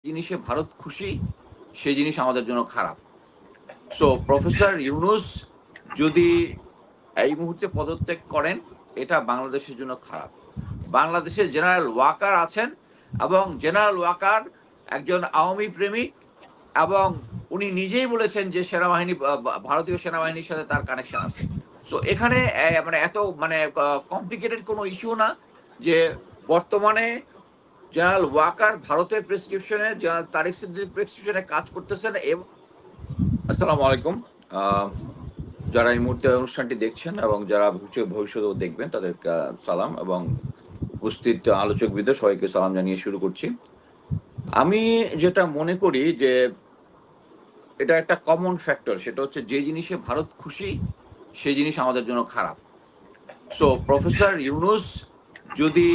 জিনিসে ভারত খুশি, সেই জিনিস আমাদের জন্য খারাপ। সো প্রফেসর ইউনূস যদি এই মুহূর্তে পদত্যাগ করেন, এটা বাংলাদেশের জন্য খারাপ। বাংলাদেশের জেনারেল ওয়াকার আছেন এবং জেনারেল ওয়াকার একজন আওয়ামী প্রেমিক এবং উনি নিজেই বলেছেন যে সেনাবাহিনী ভারতীয় সেনাবাহিনীর সাথে তার কানেকশন আছে। সো এখানে মানে এত মানে কমপ্লিকেটেড কোনো ইস্যু না যে বর্তমানে জেনারেল ওয়াকার ভারতের প্রেসক্রিপশনে জেনারেল তারেক সিদ্দিকীর প্রেসক্রিপশনে কাজ করতেছেন এবং আসসালামু আলাইকুম। আ যারা এই মুহূর্তে অনুষ্ঠানটি দেখছেন এবং যারা ভবিষ্যতেও দেখবেন তাদের সালাম এবং উপস্থিত আলোচকবৃন্দ সবাইকে সালাম জানিয়ে শুরু করছি। আমি যেটা মনে করি যে এটা একটা কমন ফ্যাক্টর, সেটা হচ্ছে যে জিনিসে ভারত খুশি সেই জিনিস আমাদের জন্য খারাপ। সো প্রফেসর ইউনূস যদি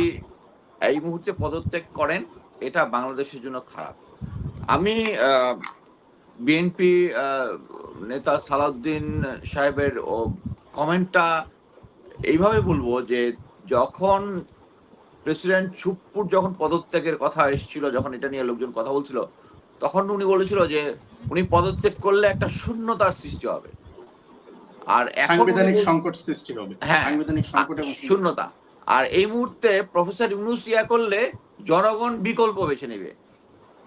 এই মুহূর্তে পদত্যাগ করেন, এটা বাংলাদেশের জন্য খারাপ। আমি বিএনপি নেতা সালাউদ্দিন সাহেবের কমেন্টটা এইভাবে বলবো যে যখন প্রেসিডেন্ট ছুপ্পুর যখন পদত্যাগের কথা এসেছিল, যখন এটা নিয়ে লোকজন কথা বলছিল, তখন উনি বলেছিল যে উনি পদত্যাগ করলে একটা শূন্যতার সৃষ্টি হবে। আর এখন সাংবিধানিক সংকট সৃষ্টি হবে। হ্যাঁ, সাংবিধানিক সংকট এবং শূন্যতা। আর এই মুহূর্তে প্রফেসর ইউনূস ইয়া করলে জনগণ বিকল্প বেছে নেবে।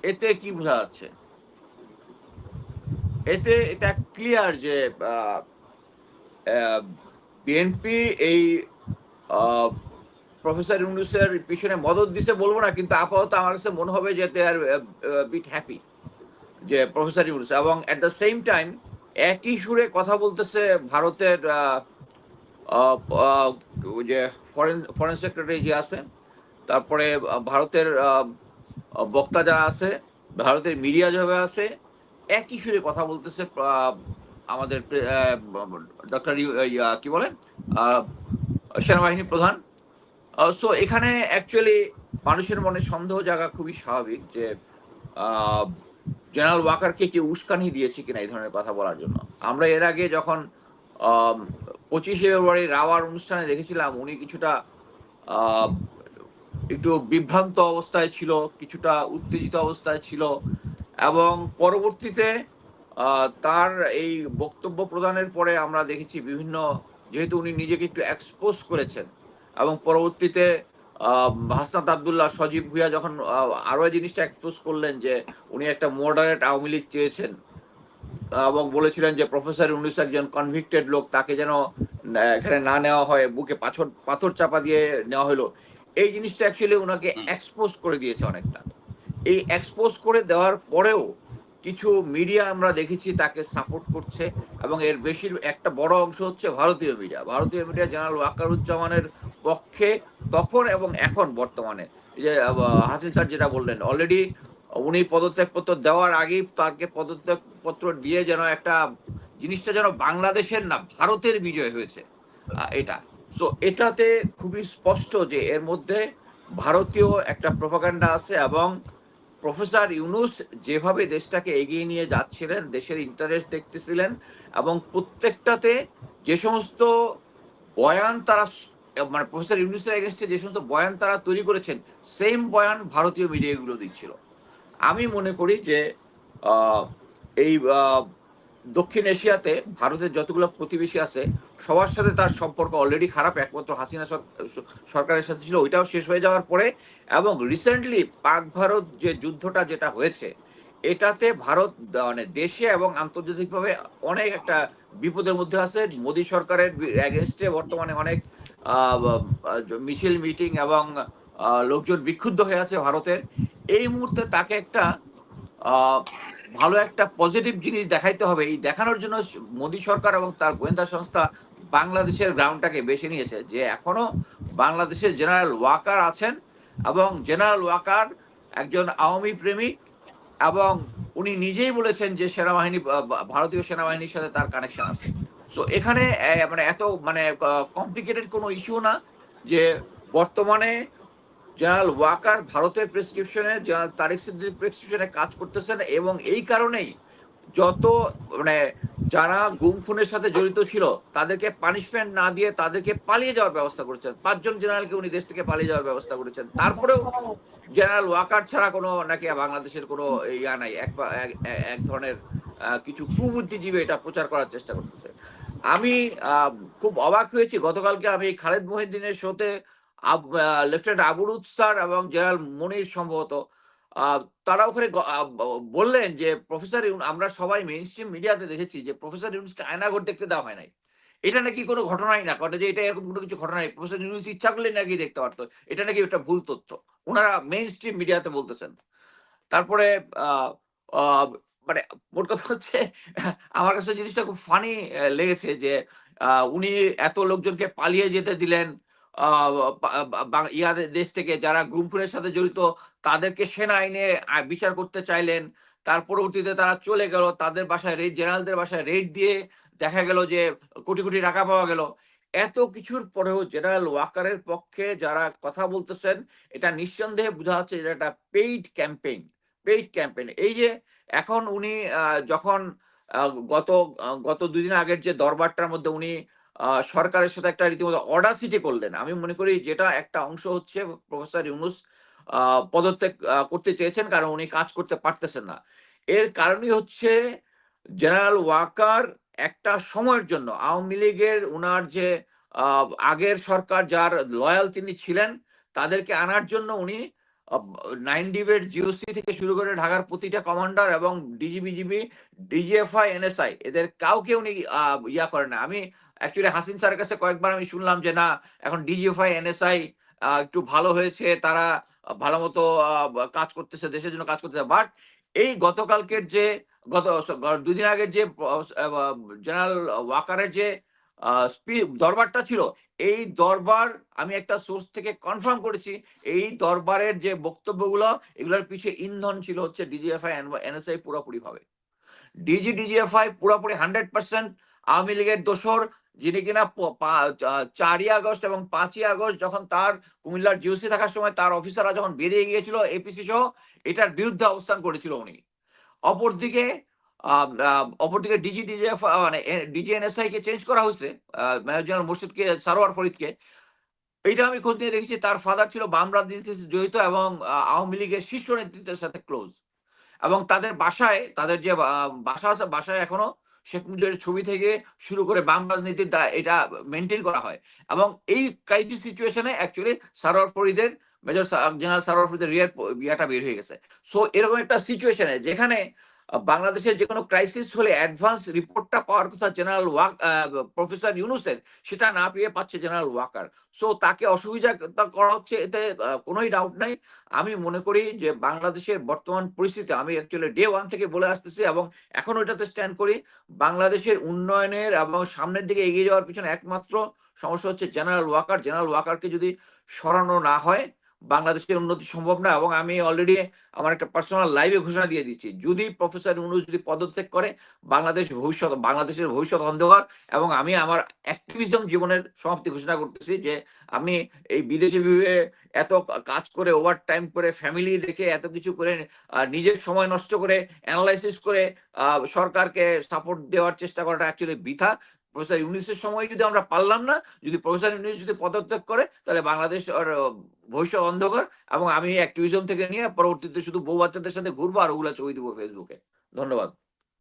এতে কি বোঝা যাচ্ছে? এতে এটা ক্লিয়ার যে বিএনপি এই প্রফেসর ইউনূসের পিছনে মদত দিতে বলবো না, কিন্তু আপাতত আমার কাছে মনে হবে যে দে আর বিট হ্যাপি যে প্রফেসর ইউনূস, এবং এট দ্য সেম টাইম একই সুরে কথা বলতেছে ভারতের যে ফরেন সেক্রেটারি যে আছে, তারপরে ভারতের বক্তা যারা আছে, ভারতের মিডিয়া যারা আছে, একই সুরে কথা বলতেছে আমাদের ডক্টর কি বলে সেনাবাহিনী প্রধান। সো এখানে অ্যাকচুয়ালি মানুষের মনে সন্দেহ জাগা খুবই স্বাভাবিক যে জেনারেল ওয়াকারকে কেউ উস্কানি দিয়েছে কিনা এই ধরনের কথা বলার জন্য। আমরা এর আগে যখন 25শে ফেব্রুয়ারি রাওয়ার অনুষ্ঠানে দেখেছিলাম, উনি কিছুটা একটু বিভ্রান্ত অবস্থায় ছিল, কিছুটা উত্তেজিত অবস্থায় ছিল, এবং পরবর্তীতে তার এই বক্তব্য প্রদানের পরে আমরা দেখেছি বিভিন্ন, যেহেতু উনি নিজেকে একটু এক্সপোজ করেছেন এবং পরবর্তীতে হাসনাত আবদুল্লাহ, সজীব ভুঁইয়া যখন আরো এই জিনিসটা এক্সপোজ করলেন যে উনি একটা মডারেট আওয়ামী লীগ চেয়েছেন এবং বলেছিলেন যে প্রফেসর ইউনূস একজন কনভিক্টেড লোক, তাকে যেন এখানে না নেওয়া হয়, বুকে পাথর চাপা দিয়ে নেওয়া হলো। এই জিনিসটা অ্যাকচুয়ালি ওনাকে এক্সপোজ করে দিয়েছে অনেকটা। এই এক্সপোজ করে দেওয়ার পরেও কিছু মিডিয়া আমরা দেখেছি তাকে সাপোর্ট করছে, এবং এর একটা বড় অংশ হচ্ছে ভারতীয় মিডিয়া। ভারতীয় মিডিয়া জেনারেল ওয়াকারুজ্জামানের পক্ষে তখন এবং এখন বর্তমানে। যে হাসিন স্যার যেটা বললেন, অলরেডি উনি পদত্যাগপত্র দেওয়ার আগেই তাকে পদত্যাগপত্র দিয়ে যেন একটা জিনিসটা যেন বাংলাদেশের না ভারতের বিজয় হয়েছে এটা। সো এটাতে খুবই স্পষ্ট যে এর মধ্যে ভারতীয় একটা প্রোপাগান্ডা আছে, এবং প্রফেসর ইউনূস যেভাবে দেশটাকে এগিয়ে নিয়ে যাচ্ছিলেন, দেশের ইন্টারেস্ট দেখতেছিলেন, এবং প্রত্যেকটাতে যে সমস্ত বয়ান তারা মানে প্রফেসর ইউনূসের এগেনস্টে যে সমস্ত বয়ান তারা তৈরি করেছেন, সেম বয়ান ভারতীয় মিডিয়াগুলো দিচ্ছিল। আমি মনে করি যে এই দক্ষিণ এশিয়াতে ভারতের যতগুলো প্রতিবেশী আছে সবার সাথে তার সম্পর্ক অলরেডি খারাপ। একমাত্র হাসিনা সরকারের সাথে ছিল, ওইটাও শেষ হয়ে যাওয়ার পরে, এবং রিসেন্টলি পাক ভারত যে যুদ্ধটা যেটা হয়েছে, এটাতে ভারত মানে দেশে এবং আন্তর্জাতিকভাবে অনেক একটা বিপদের মধ্যে আছে। মোদী সরকারের এগেনস্টে বর্তমানে অনেক মিছিল, মিটিং এবং লোকজন বিক্ষুব্ধ হয়ে আছে ভারতের। এই মুহূর্তে তাকে একটা ভালো একটা পজিটিভ জিনিস দেখাইতে হবে। এই দেখানোর জন্য মোদী সরকার এবং তার গোয়েন্দা সংস্থা বাংলাদেশের গ্রাউন্ডটাকে বেছে নিয়েছে, যে এখনো বাংলাদেশের জেনারেল ওয়াকার আছেন এবং জেনারেল ওয়াকার একজন আওয়ামী প্রেমিক, এবং উনি নিজেই বলেছেন যে সেনাবাহিনী ভারতীয় সেনাবাহিনীর সাথে তার কানেকশন আছে। সো এখানে মানে এত মানে কমপ্লিকেটেড কোনো ইস্যু না যে বর্তমানে জেনারেল ওয়াকার ভারতের প্রেসক্রিপশনে জেনারেল তারেক সিদ্দিকীর প্রেসক্রিপশনে কাজ করতেছেন, এবং এই কারণেই যত মানে যারা গুম খুনের সাথে জড়িত ছিল তাদেরকে পানিশমেন্ট না দিয়ে তাদেরকে পালিয়ে যাওয়ার ব্যবস্থা করেছেন। 5 জন জেনারেলকে উনি দেশ থেকে পালিয়ে যাওয়ার ব্যবস্থা করেছেন। তারপরেও জেনারেল ওয়াকার ছাড়া কোনো নাকি বাংলাদেশের কোনো ইয়া নাই, এক ধরনের কিছু কুবুদ্ধিজীবী এটা প্রচার করার চেষ্টা করতেছে। আমি খুব অবাক হয়েছি গতকালকে আমি খালেদ মহিউদ্দিনের শোতে লেফটেন্যান্ট আবুরুদ স্যার এবং জেনারেল মনির সম্ভবত তারা ওখানে বললেন যে প্রফেসর আমরা সবাই মেইন স্ট্রিম মিডিয়াতে দেখেছি যে প্রফেসর ইউনূসকে আয়নাঘর দেখতে দেওয়া হয় নাই। এটা নাকি কোনো ঘটনাই না ঘটে, যে এটা এরকম কোনো কিছু ঘটনা নেই। প্রফেসর ইউনূস ইচ্ছা করলে নাকি দেখতে পারতো। এটা নাকি একটা ভুল তথ্য। উনারা মেইন স্ট্রিম মিডিয়াতে বলতেছেন। তারপরে আহ আহ মানে মোট কথা হচ্ছে আমার কাছে জিনিসটা খুব ফানি লেগেছে যে উনি এত লোকজনকে পালিয়ে যেতে দিলেন ইয়াদের দেশ থেকে যারা গুমখুনের সাথে জড়িত, তাদেরকে সেনা আইনে বিচার করতে চাইলেন। তার পরবর্তীতে তারা চলে গেল, তাদের বাসায় রেড, জেনারেলদের বাসায় রেড দিয়ে দেখা গেল যে কোটি কোটি টাকা পাওয়া গেল। এত কিছুর পরেও জেনারেল ওয়াকারের পক্ষে যারা কথা বলতেছেন, এটা নিঃসন্দেহে বোঝা যাচ্ছে যে এটা পেইড ক্যাম্পেইন। Paid campaign. এই যে এখন উনি যখন গত গত ২ দিন আগের যে দরবারটার মধ্যে উনি সরকারের সাথে একটা রীতিমতো অডাসিটি করলেন। আমি মনে করি যেটা একটা অংশ হচ্ছে প্রফেসর ইউনূস পদত্যাগ করতে চেয়েছেন কারণ উনি কাজ করতে পারতেছেন না। এর কারণই হচ্ছে জেনারেল ওয়াকার একটা সময়ের জন্য আওয়ামী লীগের উনার যে আগের সরকার যার লয়াল তিনি ছিলেন তাদেরকে আনার জন্য উনি 9 ডিভির জিওসি থেকে শুরু করে ঢাকার প্রতিটা কমান্ডার এবং ডিজিবিজিবি, ডিজিএফআই, এনএসআই এদের কাউকে উনি ইয়া করেন না। আমি অ্যাকচুয়ালি হাসিন স্যারের কাছে কয়েকবার আমি শুনলাম যে না এখন ডিজিএফআই, এনএসআই একটু ভালো হয়েছে, তারা ভালো মতো কাজ করতেছে, দেশের জন্য কাজ করতেছে। বাট এই গতকালকের যে গত ২ দিন আগের যে জেনারেল ওয়াকারের যে দরবারটা ছিল, এই দরবার আমি একটা সোর্স থেকে কনফার্ম করেছি, এই দরবারের যে বক্তব্যগুলো এগুলোর পিছিয়ে ইন্ধন ছিল হচ্ছে ডিজিএফআই, এনএসআই পুরোপুরি ভাবে। ডিজিএফআই পুরোপুরি 100% আওয়ামী লীগের দোসর, যিনি কিনা 4ই আগস্ট এবং 5ই আগস্ট যখন তার কুমিল্লার জিওসি থাকার সময় তার অফিসাররা যখন বেরিয়ে গিয়েছিল এপিসি সহ, এটার বিরুদ্ধে অবস্থান করেছিল উনি। অপরদিকে অপরদিকে ডিজিএফ মানে ডিজিএনএসআই কে চেঞ্জ করা হয়েছে, মেজর জেনারেল মুর্শিদকে, সারোয়ার ফরিদকে। এইটা আমি খোঁজ নিয়ে দেখেছি তার ফাদার ছিল বাম রাজনীতিতে জড়িত এবং আওয়ামী লীগের শীর্ষ নেতৃত্বের সাথে ক্লোজ। এবং তাদের বাসায়, তাদের যে বাসা আছে, বাসায় এখনো শেখ মুজিবের ছবি থেকে শুরু করে বাম রাজনীতির এটা মেনটেন করা হয়। এবং এই ক্রাইসিস সিচুয়েশনে অ্যাকচুয়ালি সারোয়ার ফরিদের, মেজর জেনারেল সারোয়ার ফরিদের ইয়াটা বের হয়ে গেছে। সো এরকম একটা সিচুয়েশনে যেখানে বাংলাদেশের যে কোনো ক্রাইসিস হলে অ্যাডভান্স রিপোর্টটা পাওয়ার কথা জেনারেল প্রফেসর ইউনূসের, সেটা না পেয়ে পাচ্ছে জেনারেল ওয়াকার। সো তাকে অসুবিধা করা হচ্ছে, এতে কোনোই ডাউট নাই। আমি মনে করি যে বাংলাদেশের বর্তমান পরিস্থিতি, আমি অ্যাকচুয়ালি ডে 1 থেকে বলে আসতেছি এবং এখন ওইটাতে স্ট্যান্ড করি, বাংলাদেশের উন্নয়নের এবং সামনের দিকে এগিয়ে যাওয়ার পিছনে একমাত্র সমস্যা হচ্ছে জেনারেল ওয়াকার। জেনারেল ওয়াকারকে যদি সরানো না হয় বাংলাদেশের উন্নতি সম্ভব না। এবং আমি অলরেডি আমার একটা পার্সোনাল লাইভে ঘোষণা দিয়ে দিচ্ছি, যদি প্রফেসর ইউনূস যদি পদত্যাগ করে বাংলাদেশের ভবিষ্যৎ অন্ধকার। এবং আমি আমার অ্যাক্টিভিজম জীবনের সমাপ্তি ঘোষণা করতেছি যে আমি এই বিদেশে এত কাজ করে, ওভার টাইম করে, ফ্যামিলি রেখে, এত কিছু করে, নিজের সময় নষ্ট করে, অ্যানালাইসিস করে সরকারকে সাপোর্ট দেওয়ার চেষ্টা করাটা অ্যাকচুয়ালি বৃথা। প্রফেসর ইউনূসের সময় যদি আমরা পারলাম না, যদি প্রফেসর ইউনূস যদি পদত্যাগ করে, তাহলে বাংলাদেশ ভবিষ্যৎ অন্ধকার। এবং আমি অ্যাক্টিভিজম থেকে নিয়ে পরবর্তীতে শুধু বউ বাচ্চাদের সাথে ঘুরবো আর ওগুলা ছবি দেবো ফেসবুকে। ধন্যবাদ।